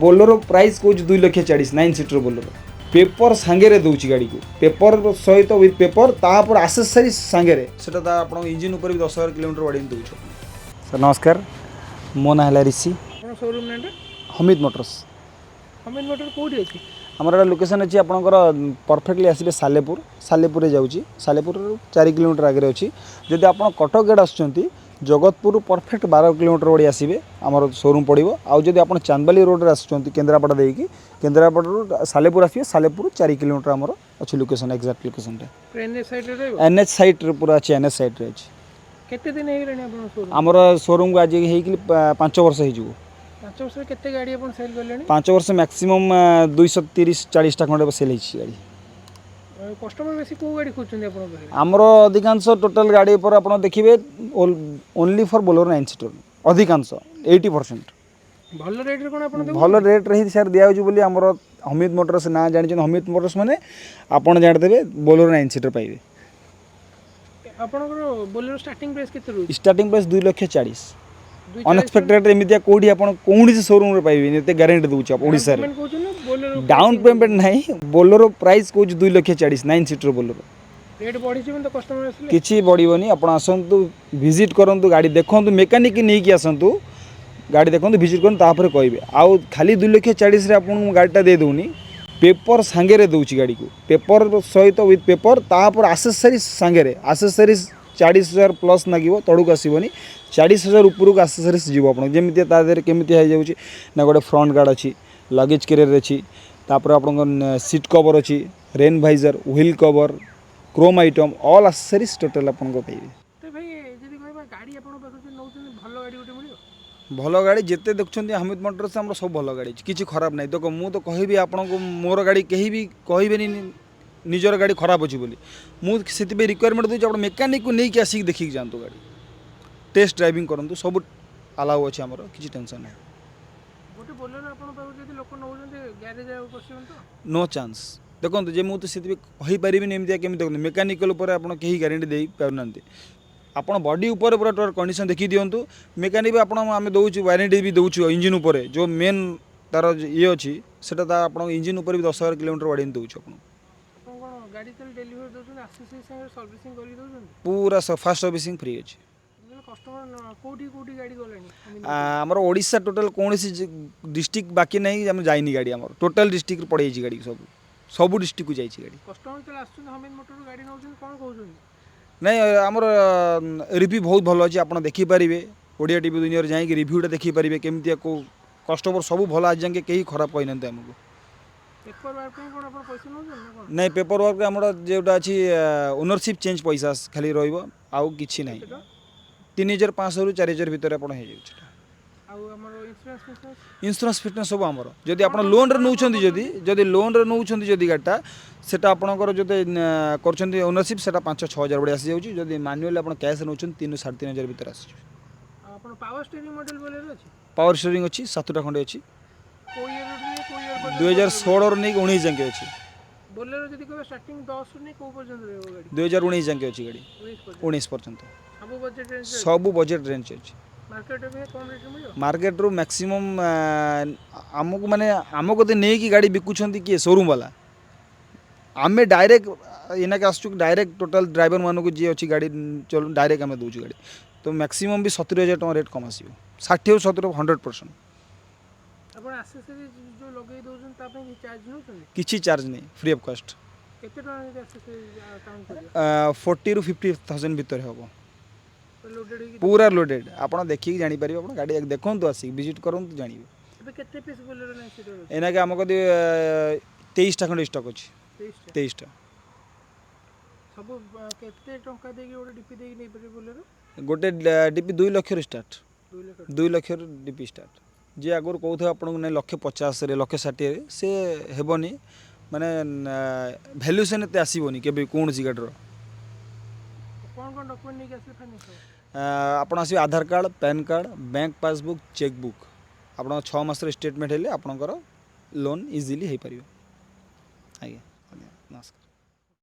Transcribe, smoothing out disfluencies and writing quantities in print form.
Bolero price कौच 2,40,000 9 seater Bolero paper सांगे दूची गाड़ी को पेपर सहित विथ पेपर तापर आसेसरीज सांगे सेटा आप इंजिन उपर भी 10,000 किलोमीटर बाड़ी दूँ सर नमस्कार मो ना है ऋषि शोरूम ना हमिद मोटर्स हमिद मोटर कौटी अच्छी आमर एक लोकेशन अच्छी आपंकर परफेक्टली आसबे सालेपुर जाऊँगी सालेपुर 4 किलोमीटर आगे अच्छी जदि आप कटक गेट आसुँच जगतपुर परफेक्ट 12 किलोमीटर बड़ी आसबे आमर शोरूम पड़ो आउ जब आप चांदबाली रोड आसुँच केन्द्रापड़ा देकी केन्द्रापड़ा सालेपुर आसबे सालेपुर 4 किलोमीटर आमर अच्छी location exact location NH side पूरा अच्छी एनएच साइट अच्छी केते दिन आमर शोरूम को आज 5 वर्ष हो 5 वर्ष केते गाड़ी अपन सेल करलेनी 5 वर्ष मैक्सिमम 230-40 टा खंडे सेल होती गाड़ी कस्टमर बेसी को गाड़ी खोजछन अपन पाखे आमर अधिकांश टोटल गाड़ी पर आप देखिए ओनली फॉर बोलेरो 9 सीटर अधिकांश 80% भल रेट रे कोन अपन देबो भल रेट रे ही सर दिया होची बोली आमर हमिद मोटर्स ना जानि हमिद मोटर्स माने आपण जान देबे बोलेरो 9 सीटर पाइबे आपनकर बोलेरो स्टार्टिंग प्राइस केते रहू स्टार्टिंग प्राइस 2,40,000 अनएक्सपेक्टेड एमितिया कोडी आपण कोणी शोरूम रे पाइबे एते गारंटी दूची आप ओडिसा रे डाउन पेमेंट नाही Bolero price coach 2,40,000 9 seater Bolero rate बढ़ी छी तो कस्टमर आसले किछि बढ़िबोनी आपण आसंतु विजिट करंतु गाड़ी देखंतु मेकानिक नै कि आसंतु गाड़ी देखंतु विजिट करन तापर कहबे आउ खाली 2,40,000 रे आपण गाड़ीटा दे दोनी पेपर सांगे रे दूची गाड़ी को पेपर सहित विथ पेपर तापर आसेसरीज सांगे रे आसेसरीज 40,000 प्लस नागिबो तड़क आसबनी 40,000 उपरक आसेसरीज जीव आप जमी तादेह केमी हो ना गोटे फ्रंट गार्ड अच्छी लगेज कैरियर अच्छी तापर आप सीट कवर अच्छी rain visor wheel cover chrome item all accessories total आप भल गाड़ी जिते देखुं हमिद मोटर्स आम सब भल गाड़ी किसी खराब ना देख मुझे तो कहबी आपन को मोर गाड़ी कहीं भी कहबे निजर गाड़ी खराब अच्छी बोली मुझे रिक्वायरमेंट दूसरी आप मेकानिक को लेकिन आसिक देखिक जातु गाड़ी टेस्ट ड्राइविंग करूँ सब अलाउ अच्छे आमर किसी टेंशन ना नो चांस देखो जे मुझे कहीपर एमती केमी देखते मेकानिकल आप गारंटी दे पाना आप बॉडी उपर पूरा कंडीशन देखी दिंतु मेकानिक भी आम दौचु वारंटी भी दौचु इंजिन उपर जो मेन तार ये अच्छी से आप इंजिन उपर भी 10,000 किलोमीटर बाड़ी दौचु पूरा फास्ट सर्विसिंग फ्री अच्छी आमर ओडिशा टोटल कौन डिस्ट्रिक्ट बाकी नहीं आम जाइनी गाड़ी आम टोटल डिस्ट्रिक्ट पड़े गाड़ी सब डिस्ट्रिक्ट को जाइए गाड़ी नहीं आमर रिव्यू बहुत भल अच्छे आप देखिपारे ओडिया टीवी दुनिया जाकि रिव्यूटा देखिपारे केमती कस्टमर सब भल आज जाके कहीं खराब कही ना आमको नहीं पेपर वर्क आम जोटा अच्छी ओनरशिप चेंज पैसा खाली रहा कि ना 3,500 ରୁ 4,000 भितर आप इन्शुरांस फिटनेस सब आमर जदि आप लोन नौकरी लोन रे नौकरी जदि गाड़ीटा से आपंकर जो कर ओनरशिप से 5,000-6,000 बड़े आसी जाऊँगी जदि मैनुअल आप कैश नौ 3,000-3,500 भितर आस पावर स्टीयरिंग अच्छी 7टा खंडे अच्छी 2016 नहीं 19 जाके अच्छी 2019 जाके अच्छी गाड़ी 19 पर्यंत सब बजेट रेंज अच्छी मार्केट रू मैक्सिमम आमको माने आमको तो नहीं कि गाड़ी बिकुंट किए शोरूम वाला आम डायरेक्ट इनाके आसु डायरेक्ट टोटल ड्राइवर मानक जी अच्छी गाड़ी चल डायरेक्ट आम दूसरी गाड़ी तो मैक्सिमम भी 70,000 टका रेट कम आस 60-70 100% किसी चार्ज नहीं फ्री ऑफ कॉस्ट 40,000 ରୁ 50,000 भितर हम पूरा लोडेड आप देखिए जापर आप गाड़ी देखूँ आसिक विजिट करूँ जानवे एना आम कद 23टा खंडे स्टक अच्छी 23टा गोटे DP 2 lakh start 2 lakh DP start जी आगुरी कौन आपको ना 1,50,000 1,60,000 से हेबनी माने भैल्यूसन एत आसबनी के कौन सी गाड़ी आप Aadhaar card PAN card bank passbook chequebook आप 6 मास स्टेटमेंट हेले आपणकर लोन इजिली हो पार। आज्ञा नमस्कार।